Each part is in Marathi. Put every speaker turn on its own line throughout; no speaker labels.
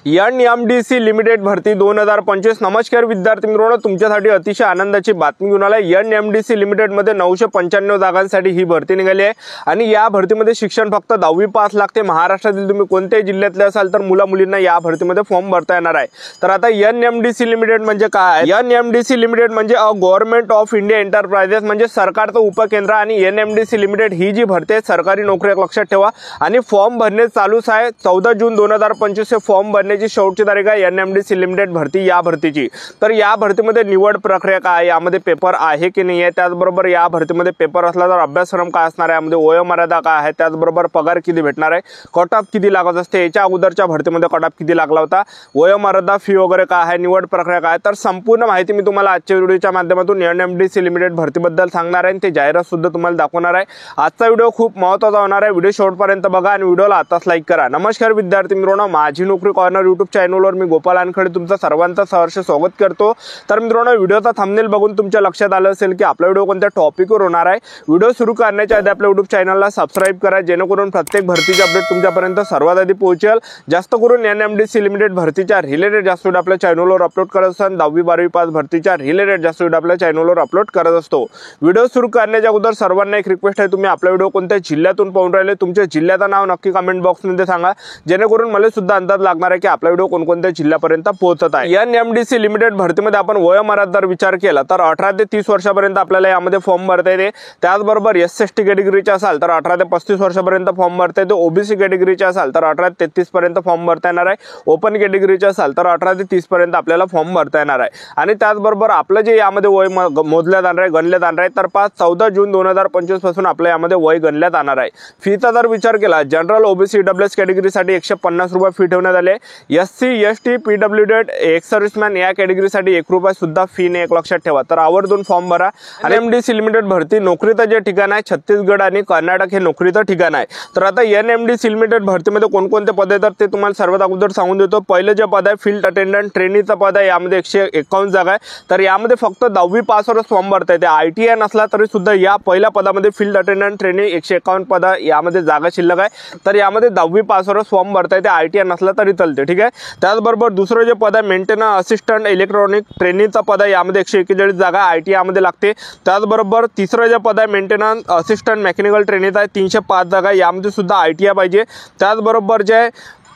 NMDC लिमिटेड भरती 2025। नमस्कार विद्यार्थी मित्रांनो, तुमच्यासाठी अतिशय आनंदाची बातमी घेऊन आलाय। NMDC लिमिटेड मध्ये 995 जागांसाठी ही भरती निघाली आहे आणि या भरतीमध्ये शिक्षण फक्त 10वी पास लागते। महाराष्ट्रातील तुम्ही कोणत्याही जिल्ह्यातले असाल तर मुला मुलींना या भरतीमध्ये फॉर्म भरता येणार आहे। तर आता NMDC लिमिटेड म्हणजे काय? NMDC लिमिटेड म्हणजे गव्हर्नमेंट ऑफ इंडिया एंटरप्राइजेस म्हणजे सरकारचं उपकेंद्र आणि NMDC लिमिटेड ही जी भरती आहे सरकारी नोकरी लक्षात ठेवा। आणि फॉर्म भरणे चालूच आहे। 14 जून 2025 हे फॉर्म भरण्याची शेवटची तारीख आहे NMDC लिमिटेड भरती या भरतीची। तर या भरतीमध्ये निवड प्रक्रिया काय, यामध्ये पेपर आहे की नाही आहे, त्याचबरोबर या भरतीमध्ये पेपर असला तर अभ्यासक्रम काय असणार आहे, यामध्ये वयोमर्यादा काय आहे, त्याचबरोबर पगार किती भेटणार आहे, कट ऑफ किती लागत असते, याच्या अगोदरच्या भरतीमध्ये कट ऑफ किती लागला होता, वयोमर्यादा फी वगैरे काय आहे, निवड प्रक्रिया काय, तर संपूर्ण माहिती मी तुम्हाला आजच्या व्हिडिओच्या माध्यमातून NMDC लिमिटेड भरतीबद्दल सांगणार आहे। ते जाहिरात सुद्धा तुम्हाला दाखवणार आहे। आजचा व्हिडिओ खूप महत्त्वाचा होणार आहे। व्हिडिओ शेवटपर्यंत बघा आणि व्हिडिओला आताच लाईक करा। नमस्कार विद्यार्थी मित्रांनो, माझी नोकरी कॉर्नर यूट्यूब चॅनलवर मी गोपाल वानखडे तुमचं सर्वांचं सहर्ष स्वागत करतो। तर मित्रांनो, व्हिडिओचा थंबनेल बघून तुमच्या लक्षात आलं असेल की आपला व्हिडिओ कोणत्या टॉपिकवर होणार आहे। व्हिडिओ सुरू करण्याच्या आधी आपल्या यूट्यूब चॅनलला सबस्क्राइब करा, जेणेकरून प्रत्येक भरतीचे अपडेट तुमच्यापर्यंत सर्वात आधी पोहोचेल। जास्त करून NMDC लिमिटेड भरतीच्या रिलेटेड जास्त व्हिडिओ आपल्या चॅनलवर अपलोड करत असतो। 10वी 12वी पास भरतीच्या रिलेटेड जास्त व्हिडिओ आपल्या चॅनलवर अपलोड करत असतो। व्हिडिओ सुरू करण्याच्या अगोदर सर्वांना एक रिक्वेस्ट आहे, तुम्ही आपला व्हिडिओ कोणत्या जिल्ह्यातून पाहून राहिले तुमच्या जिल्ह्याचं नाव नक्की कमेंट बॉक्समध्ये सांगा, जेणेकरून मला सुद्धा अंदाज लागणार आहे की आपला व्हिडिओ कोणकोणत्या जिल्ह्यापर्यंत पोहोचत आहे। NMDC लिमिटेड भरतीमध्ये आपण वयोमर्यादा विचार केला तर 18 ते 30 वर्षापर्यंत आपल्याला यामध्ये फॉर्म भरता येते। त्याचबरोबर SC कॅटेगरीचे असाल तर 18 ते 35 वर्षापर्यंत फॉर्म भरता येते। OBC कॅटेगरीचे असाल तर 18 ते 33 पर्यंत फॉर्म भरता येणार आहे। ओपन कॅटेगरीचे असाल तर 18 ते 30 पर्यंत आपल्याला फॉर्म भरता येणार आहे। आणि त्याचबरोबर आपलं जे यामध्ये वय मोजण्यात येणार आहे, गणल्यात येणार आहे, तर 14 जून 2025 पासून आपल्या यामध्ये वय गणल्यात येणार आहे। फीचा जर विचार केला, जनरल OBC EWS कॅटेगरीसाठी 150 रुपये फी ठेवण्यात आले। SC ST PWD ex serviceman या कॅटेगरीसाठी 1 रुपया सुद्धा फी नाही, एक लक्षात ठेवा। तर आवर्जून फॉर्म भरा। NMDC लिमिटेड भरती नोकरीचं जे ठिकाण आहे छत्तीसगड आणि कर्नाटक हे नोकरीचं ठिकाण आहे। तर आता NMDC लिमिटेड भरतीमध्ये कोणकोणते पद आहेत तर ते तुम्हाला सर्वात अगोदर सांगून देतो। पहिलं जे पद आहे फील्ड अटेंडंट ट्रेनीचं पद आहे, यामध्ये 151 जागा आहे। तर यामध्ये फक्त 10वी पासवरच फॉर्म भरता येते। ITI नसला तरी सुद्धा या पहिल्या पदामध्ये फील्ड अटेंडंट ट्रेनी 151 पद यामध्ये जागा शिल्लक आहे। तर यामध्ये 10वी पासवरच फॉर्म भरता येते, ITI नसला तरी चालते, ठीक आहे। त्याचबरोबर दुसरं जे पद आहे मेंटेनन्स असिस्टंट इलेक्ट्रॉनिक ट्रेनिंगचा पद आहे, यामध्ये 141 जागा ITI मध्ये लागते। त्याचबरोबर तिसरं जे पद आहे मेंटेनन्स असिस्टंट मेकॅनिकल ट्रेनिंगचा आहे, 305 जागा, यामध्ये सुद्धा ITI पाहिजे। त्याचबरोबर जे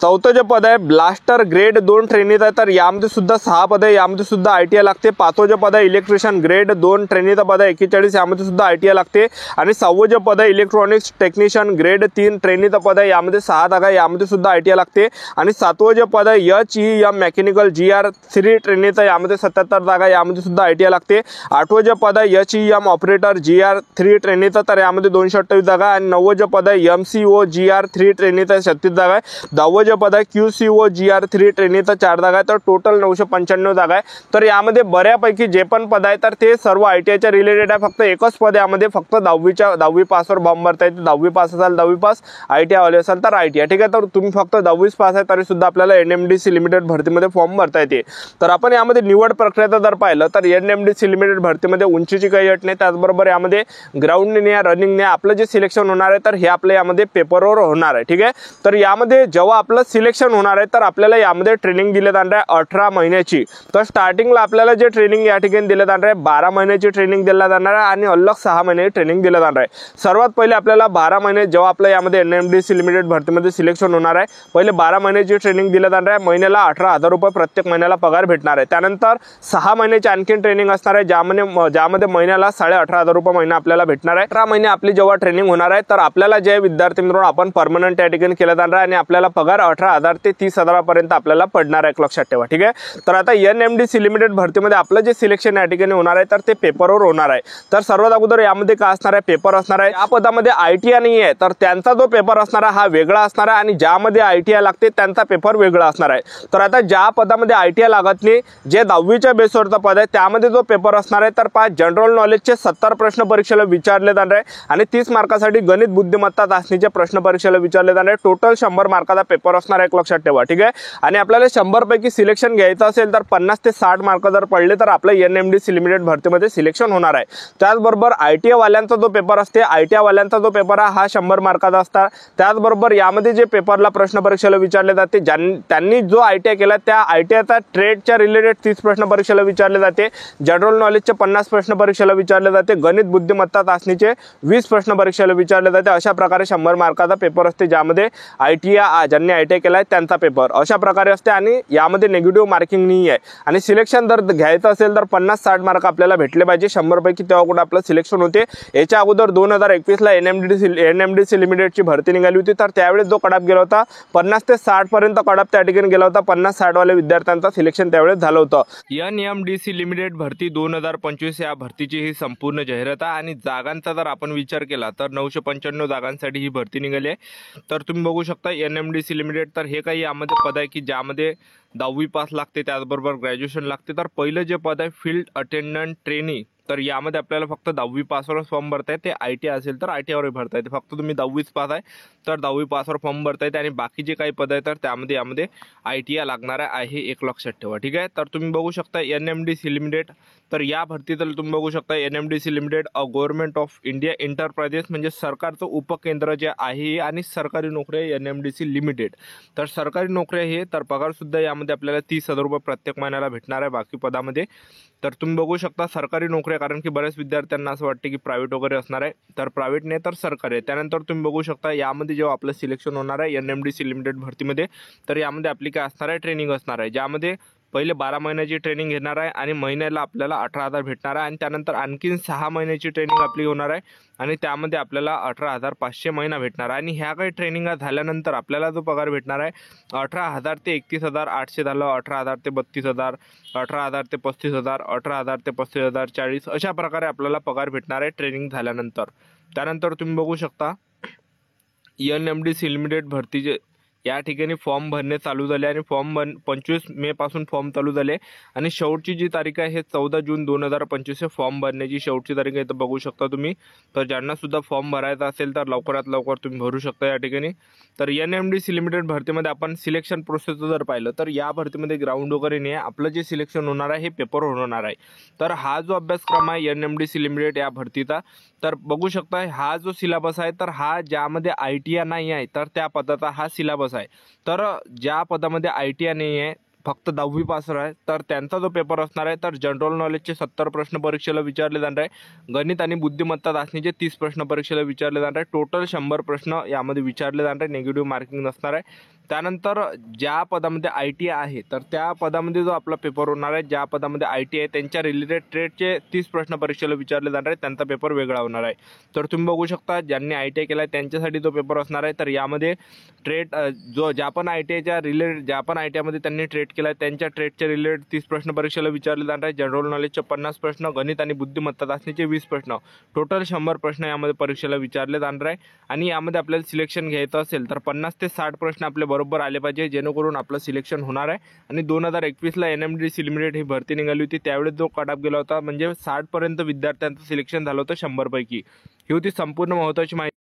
चौथं जे पद आहे ब्लास्टर ग्रेड 2 ट्रेनिंग आहे, तर यामध्ये सुद्धा 6 पद आहे, यामध्ये सुद्धा ITI लागते। पाचवं जे पद आहे इलेक्ट्रिशियन ग्रेड 2 ट्रेनिंगचं पद आहे 41, यामध्ये सुद्धा ITI लागते। आणि 6वं जे पद आहे इलेक्ट्रॉनिक्स टेक्निशियन ग्रेड 3 ट्रेनिंगचं पद आहे, यामध्ये 6 जागा, यामध्ये सुद्धा ITI लागते। आणि 7वं जे पद आहे HEM मेकॅनिकल GR 3 ट्रेनिंगचं, यामध्ये 77 जागा, यामध्ये सुद्धा ITI लागते। 8वं जे पद आहे HEM ऑपरेटर GR 3 ट्रेनिंगचं, तर यामध्ये 228 जागा। आणि 9वं जे पद आहे MCO GR 3 ट्रेनिंगचं 36 जागा आहे। 10वं जे पद आहे QCO GR 3 ट्रेनिंगचा 4 जागा आहे, तर टोटल 995 जागा आहे। तर यामध्ये बऱ्यापैकी जे पण पद आहे तर ते सर्व ITIच्या रिलेटेड आहे। फक्त एकच पद यामध्ये फक्त 10वी पासवर फॉर्म भरता येते। 10वी पास असाल 10वी पास, ITI वाले असाल तर ITI, ठीक आहे। तर तुम्ही फक्त 10वी पास आहे तरी सुद्धा आपल्याला NMDC लिमिटेड भरतीमध्ये फॉर्म भरता येते। तर आपण यामध्ये निवड प्रक्रिया जर पाहिलं तर NMDC लिमिटेड भरतीमध्ये उंचीची काही अट नाही। त्याचबरोबर यामध्ये ग्राउंड ने रनिंग ने आपलं जे सिलेक्शन होणार आहे तर हे आपल्या यामध्ये पेपरवर होणार आहे, ठीक आहे। तर यामध्ये जेव्हा आपलं सिलेक्शन होणार आहे तर आपल्याला यामध्ये ट्रेनिंग दिली जाणार आहे 18 महिन्याची। तर स्टार्टिंगला आपल्याला जे ट्रेनिंग या ठिकाणी दिले जाणार आहे 12 महिन्याची ट्रेनिंग दिली जाणार आहे आणि अलग 6 महिन्याची ट्रेनिंग दिली जाणार आहे। सर्वात पहिले आपल्याला 12 महिने जेव्हा आपल्या यामध्ये NMDC लिमिटेड भरतीमध्ये सिलेक्शन होणार आहे, पहिले 12 महिन्याची ट्रेनिंग दिली जाणार आहे। महिन्याला 18,000 रुपये प्रत्येक महिन्याला पगार भेटणार आहे। त्यानंतर 6 महिन्याची आणखी ट्रेनिंग असणार आहे, ज्यामध्ये महिन्याला 18,500 रुपये महिना आपल्याला भेटणार आहे। 18 महिने आपली जेव्हा ट्रेनिंग होणार आहे तर आपल्याला जे विद्यार्थी मित्रांनो आपण परमनंट या ठिकाणी केलं जाणार आहे आणि आपल्याला पगार 18,000 ते 30,000 पर्यंत आपल्याला पडणार आहे, लक्षात ठेवा, ठीक आहे। तर आता NMDC लिमिटेड भरतीमध्ये आपलं जे सिलेक्शन या ठिकाणी होणार आहे तर ते पेपरवर होणार आहे। तर सर्वात अगोदर यामध्ये काय असणार आहे, पेपर असणार आहे। या पदामध्ये ITI नाही आहे तर त्यांचा जो पेपर असणार आहे हा वेगळा असणार आहे आणि ज्यामध्ये ITI लागते त्यांचा पेपर वेगळा असणार आहे। तर आता ज्या पदामध्ये ITI लागत नाही, जे 10वीच्या बेसवरचा पद आहे त्यामध्ये जो पेपर असणार आहे तर 5 जनरल नॉलेजचे 70 प्रश्न परीक्षेला विचारले जाणार आहे आणि 30 मार्कासाठी गणित बुद्धिमत्ता चाचणीचे प्रश्न परीक्षेला विचारले जाणार आहे। टोटल 100 मार्काचा पेपर असणार आहे, एक लक्षात ठेवा, ठीक आहे। आणि आपल्याला 100 पैकी सिलेक्शन घ्यायचं असेल तर 50 ते 60 मार्क जर पडले तर आपलं NMDC लिमिटेड भरतीमध्ये सिलेक्शन होणार आहे। त्याचबरोबर ITI वाल्यांचा जो पेपर असते, ITI वाल्यांचा जो पेपर हा 100 मार्काचा असतात। त्याचबरोबर यामध्ये जे पेपरला प्रश्न परीक्षेला विचारले जाते, त्यांनी जो ITI केला त्या ITIचा ट्रेडच्या रिलेटेड 30 प्रश्न परीक्षेला विचारले जाते, जनरल नॉलेजचे 50 प्रश्न परीक्षेला विचारले जाते, गणित बुद्धिमत्ता चाचणीचे 20 प्रश्न परीक्षेला विचारले जाते। अशा प्रकारे 100 मार्काचा पेपर असते, ज्यामध्ये ज्यांनी ITI केलाय त्यांचा पेपर अशा प्रकारे असते आणि यामध्ये निगेटिव्ह मार्किंग नाही आहे। आणि सिलेक्शन जर घ्यायचं असेल तर 50-60 मार्क आपल्याला भेटले पाहिजे 100 पैकी, तेव्हा कुठे आपलं सिलेक्शन होते। याच्या अगोदर 2021 ला NMDC लिमिटेडची भरती निघाली होती, तर त्यावेळेस जो कट ऑफ गेला होता 50 ते 60 पर्यंत कट ऑफ त्या ठिकाणी गेला होता। 50-60 वाले विद्यार्थ्यांचा सिलेक्शन त्यावेळेस झालं होतं। NMDC लिमिटेड भरती 2025 या भरतीची ही संपूर्ण जाहिरात आहे आणि जागांचा जर आपण विचार केला तर 995 जागांसाठी ही भरती निघाली आहे। तर तुम्ही बघू शकता NMDC लिमिटेड, तर हे काही यामध्ये पद आहे की ज्यामध्ये 10वी पास लागते, त्याचबरोबर ग्रॅज्युएशन लागते। तर पहिलं जे पद आहे फील्ड अटेंडंट ट्रेनी, तर यामध्ये आपल्याला फक्त 10वी पासवर फॉर्म भरता येते। ITI असेल तर ITI वर भरता येते, फक्त तुम्ही 10वीच पास आहे तर 10वी पासवर फॉर्म भरता येते। आणि बाकी जे काही पद आहे तर त्यामध्ये यामध्ये ITI लागणार आहे, एक लक्षात ठेवा, ठीक आहे। तर तुम्ही बघू शकता NMDC लिमिटेड, तर या भरतीत तुम्ही बघू शकता NMDC limited government of India enterprises म्हणजे सरकारचं उपकेंद्र जे आहे आणि सरकारी नोकरी आहे NMDC लिमिटेड। तर सरकारी नोकरी आहे, तर पगार सुद्धा यामध्ये आपल्याला 30,000 रुपये प्रत्येक महिन्याला भेटणार आहे बाकी पदामध्ये। तर तुम्ही बघू शकता सरकारी नोकरी, कारण की बऱ्याच विद्यार्थ्यांना असं वाटते की प्रायव्हेट वगैरे असणार आहे, तर प्रायव्हेट नाही तर सरकारी आहे। त्यानंतर तुम्ही बघू शकता यामध्ये जेव्हा आपलं सिलेक्शन होणार आहे NMDC लिमिटेड भरतीमध्ये, तर यामध्ये आपली काय असणार आहे, ट्रेनिंग असणार आहे, ज्यामध्ये पहिले 12 महिन्याची ट्रेनिंग घेणार आहे आणि महिन्याला आपल्याला 18,000 भेटणार आहे। आणि त्यानंतर आणखीन 6 महिन्याची ट्रेनिंग आपली होणार आहे आणि त्यामध्ये आपल्याला 18,500 महिना भेटणार आहे। आणि ह्या काही ट्रेनिंग झाल्यानंतर आपल्याला जो पगार भेटणार आहे 18,000 ते 31,800 झालं, 18,000 ते 32,000, 18,000 ते 35,000, 18,000 ते 35,000, 40 अशा प्रकारे आपल्याला पगार भेटणार आहे ट्रेनिंग झाल्यानंतर। त्यानंतर तुम्ही बघू शकता NMDC लिमिटेड भरतीचे या ठिकाणी फॉर्म भरणे चालू झाले आणि 25 मे पासून फॉर्म चालू झाले आणि शेवटची जी तारीख आहे हे 14 जून 2025 फॉर्म भरण्याची शेवटची तारीख आहे, तर बघू शकता तुम्ही। तर ज्यांना सुद्धा फॉर्म भरायचा असेल तर लवकरात लवकर तुम्ही भरू शकता या ठिकाणी। तर NMDC लिमिटेड भरतीमध्ये आपण सिलेक्शन प्रोसेस जर पाहिलं तर या भरतीमध्ये ग्राउंड वगैरे नाही आहे, आपलं जे सिलेक्शन होणार आहे हे पेपर होणार आहे। तर हा जो अभ्यासक्रम आहे NMDC लिमिटेड या भरतीचा, तर बघू शकता हा जो सिलेबस आहे तर हा ज्यामध्ये ITI नाही आहे तर त्या पदाचा हा सिलेबस आहे। तर ज्या पदामध्ये ITI नाही आहे, फक्त 10वी पास आहे, तर त्यांचा जो पेपर असणार आहे तर जनरल नॉलेजचे 70 प्रश्न परीक्षेला विचारले जाणार आहे, गणित आणि बुद्धिमत्ता चाचणीचे 30 प्रश्न परीक्षेला विचारले जाणार आहे, टोटल 100 प्रश्न यामध्ये विचारले जाणार आहे, निगेटिव्ह मार्किंग नसणार आहे। त्यानंतर ज्या पदामध्ये ITI आहे तर त्या पदामध्ये जो आपला पेपर होणार आहे, ज्या पदामध्ये ITI आहे त्यांच्या रिलेटेड ट्रेडचे 30 प्रश्न परीक्षेला विचारले जाणार आहे, त्यांचा पेपर वेगळा होणार आहे। तर तुम्ही बघू शकता ज्यांनी ITI केला आहे त्यांच्यासाठी जो पेपर असणार आहे, तर यामध्ये ट्रेड जो ज्या पण ITIच्या रिलेटेड ज्या पण ITI मध्ये त्यांनी ट्रेड केला आहे त्यांच्या ट्रेडच्या रिलेटेड 30 प्रश्न परीक्षेला विचारले जाणार आहे, जनरल नॉलेजचे 50 प्रश्न, गणित आणि बुद्धिमत्ता चाचणीचे 20 प्रश्न, टोटल 100 प्रश्न यामध्ये परीक्षेला विचारले जाणार आहे। आणि यामध्ये आपल्याला सिलेक्शन घ्यायचं असेल तर 50 ते 60 प्रश्न आपले बरोबर आले पाहिजे, जेणेकरून आपलं सिलेक्शन होणार आहे। आणि 2021 ला NMDC लिमिटेड ही भरती निघाली होती, त्यावेळेस जो कट ऑफ गेला होता म्हणजे 60 पर्यंत विद्यार्थ्यांचं सिलेक्शन झालं होतं 100 पैकी। ही होती संपूर्ण महत्त्वाची माहिती।